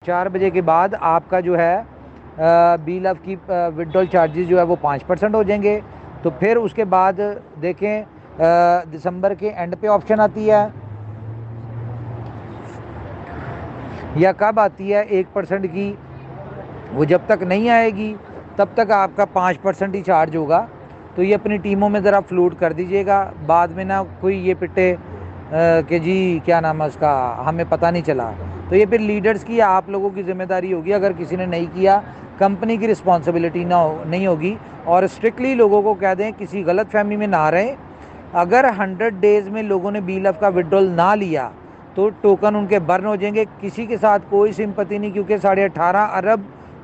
4 بجے کے بعد آپ کا جو ہے بی لف کی وڈرول چارجز جو ہے وہ 5% ہو جائیں گے. تو پھر اس کے بعد دیکھیں دسمبر کے اینڈ پہ آپشن آتی ہے یا کب آتی ہے 1% کی, وہ جب تک نہیں آئے گی تب تک آپ کا 5% ہی چارج ہوگا. تو یہ اپنی ٹیموں میں ذرا فلوٹ کر دیجئے گا, بعد میں نہ کوئی یہ پٹے کہ جی کیا نام ہے اس کا, ہمیں پتہ نہیں چلا. تو یہ پھر لیڈرز کی, آپ لوگوں کی ذمہ داری ہوگی. اگر کسی نے نہیں کیا, کمپنی کی رسپانسبلٹی نہیں ہوگی. اور اسٹرکٹلی لوگوں کو کہہ دیں کسی غلط فہمی میں نہ رہیں. اگر 100 ڈیز میں لوگوں نے بی لف کا وڈرول نہ لیا تو ٹوکن ان کے برن ہو جائیں گے. کسی کے ساتھ کوئی سمپتی نہیں, کیونکہ 18.5 ارب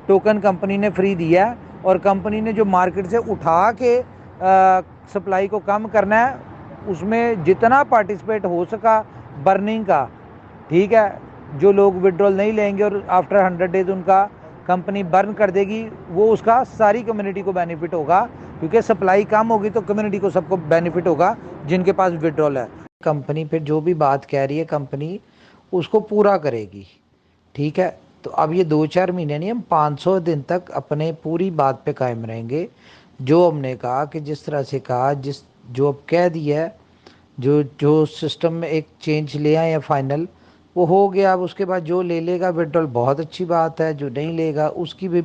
ٹوکن کمپنی نے فری دیا ہے, اور کمپنی نے جو مارکیٹ سے اٹھا کے سپلائی کو کم کرنا ہے, اس میں جتنا پارٹیسپیٹ ہو سکا برننگ کا, ٹھیک ہے, جو لوگ وڈرول نہیں لیں گے اور آفٹر 100 ڈیز ان کا کمپنی برن کر دے گی, وہ اس کا ساری کمیونٹی کو بینیفٹ ہوگا. کیونکہ سپلائی کم ہوگی تو کمیونٹی کو سب کو بینیفٹ ہوگا جن کے پاس وڈرول ہے. کمپنی پھر جو بھی بات کہہ رہی ہے کمپنی اس کو پورا کرے گی, ٹھیک ہے. تو اب یہ 2-4 مہینے نہیں, ہم 500 دن تک اپنے پوری بات پہ قائم رہیں گے. جو ہم نے کہا کہ جس طرح سے کہا, جو اب کہہ دیا ہے, جو سسٹم میں ایک چینج لے آئے یا فائنل وہ ہو گیا. اب اس کے بعد جو لے لے گا وڈرول بہت اچھی بات ہے, جو نہیں لے گا اس کی بھی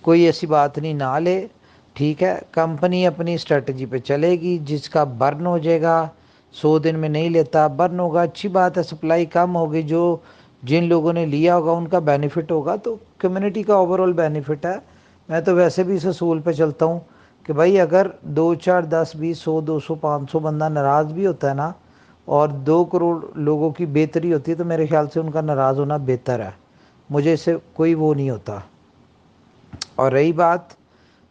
کوئی ایسی بات نہیں, نہ لے, ٹھیک ہے. کمپنی اپنی اسٹریٹجی پہ چلے گی. جس کا برن ہو جائے گا 100 دن میں نہیں لیتا, برن ہوگا, اچھی بات ہے. سپلائی کم ہوگی, جن لوگوں نے لیا ہوگا ان کا بینیفٹ ہوگا, تو کمیونٹی کا اوور آل بینیفٹ ہے. میں تو ویسے بھی اس اصول پہ چلتا ہوں کہ بھائی اگر 2, 4, 10, 20, 100, 200, 500 بندہ ناراض بھی ہوتا ہے نا, اور 2 کروڑ لوگوں کی بہتری ہوتی ہے, تو میرے خیال سے ان کا ناراض ہونا بہتر ہے. مجھے اس سے کوئی وہ نہیں ہوتا. اور رہی بات,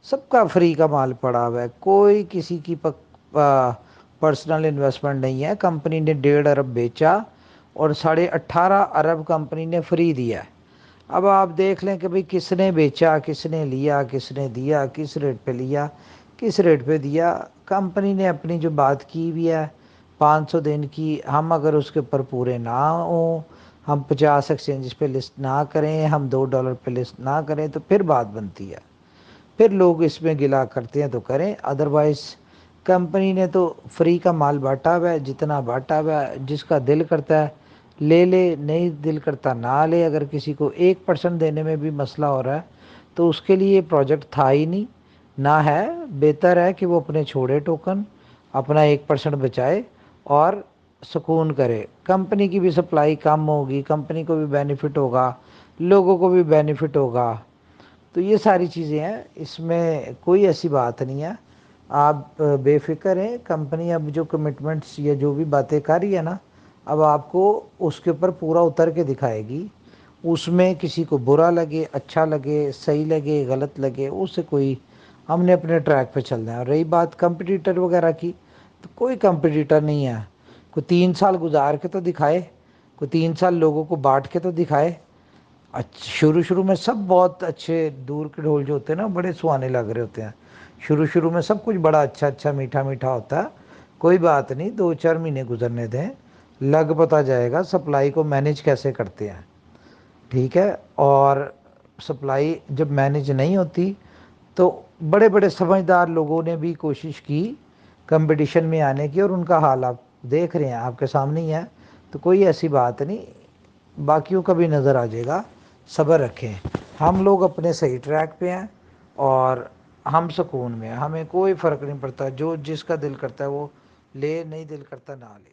سب کا فری کا مال پڑا ہوا ہے, کوئی کسی کی پرسنل انویسٹمنٹ نہیں ہے. کمپنی نے 1.5 ارب بیچا اور 18.5 ارب کمپنی نے فری دیا ہے. اب آپ دیکھ لیں کہ بھئی کس نے بیچا, کس نے لیا, کس نے دیا, کس ریٹ پہ لیا, کس ریٹ پہ دیا. کمپنی نے اپنی جو بات کی بھی ہے 500 دن کی, ہم اگر اس کے اوپر پورے نہ ہوں, ہم 50 ایکسچینجز پہ لسٹ نہ کریں, ہم $2 پہ لسٹ نہ کریں, تو پھر بات بنتی ہے. پھر لوگ اس میں گلا کرتے ہیں تو کریں, ادروائز کمپنی نے تو فری کا مال بانٹا ہوا ہے. جتنا بانٹا ہوا ہے, جس کا دل کرتا ہے لے لے, نہیں دل کرتا نہ لے. اگر کسی کو 1% دینے میں بھی مسئلہ ہو رہا ہے تو اس کے لیے یہ پروجیکٹ تھا ہی نہیں, نہ ہے. بہتر ہے کہ وہ اپنے چھوڑے ٹوکن, اپنا 1% بچائے اور سکون کرے. کمپنی کی بھی سپلائی کم ہوگی, کمپنی کو بھی بینیفٹ ہوگا, لوگوں کو بھی بینیفٹ ہوگا. تو یہ ساری چیزیں ہیں, اس میں کوئی ایسی بات نہیں ہے. آپ بے فکر ہیں. کمپنی اب جو کمٹمنٹس یا جو بھی باتیں کر رہی ہے نا, اب آپ کو اس کے اوپر پورا اتر کے دکھائے گی. اس میں کسی کو برا لگے, اچھا لگے, صحیح لگے, غلط لگے, اس سے کوئی, ہم نے اپنے ٹریک پہ چلنا ہے. اور رہی بات کمپٹیٹر وغیرہ کی, تو کوئی کمپٹیٹر نہیں ہے. کوئی 3 سال گزار کے تو دکھائے, کوئی 3 سال لوگوں کو بانٹ کے تو دکھائے. شروع میں سب بہت اچھے, دور کے ڈھول جو ہوتے ہیں نا بڑے سہانے لگ رہے ہوتے ہیں. شروع میں سب کچھ بڑا اچھا میٹھا میٹھا ہوتا ہے. کوئی بات نہیں, 2-4 مہینے گزرنے دیں, لگ پتہ جائے گا سپلائی کو مینیج کیسے کرتے ہیں, ٹھیک ہے. اور سپلائی جب مینیج نہیں ہوتی تو بڑے بڑے سمجھدار لوگوں نے بھی کوشش کی کمپٹیشن میں آنے کی, اور ان کا حال آپ دیکھ رہے ہیں, آپ کے سامنے ہی ہے. تو کوئی ایسی بات نہیں, باقیوں کا بھی نظر آ جائے گا. صبر رکھیں. ہم لوگ اپنے صحیح ٹریک پہ ہیں اور ہم سکون میں ہیں. ہمیں کوئی فرق نہیں پڑتا, جو جس کا دل کرتا ہے وہ لے, نہیں دل کرتا نہ لے.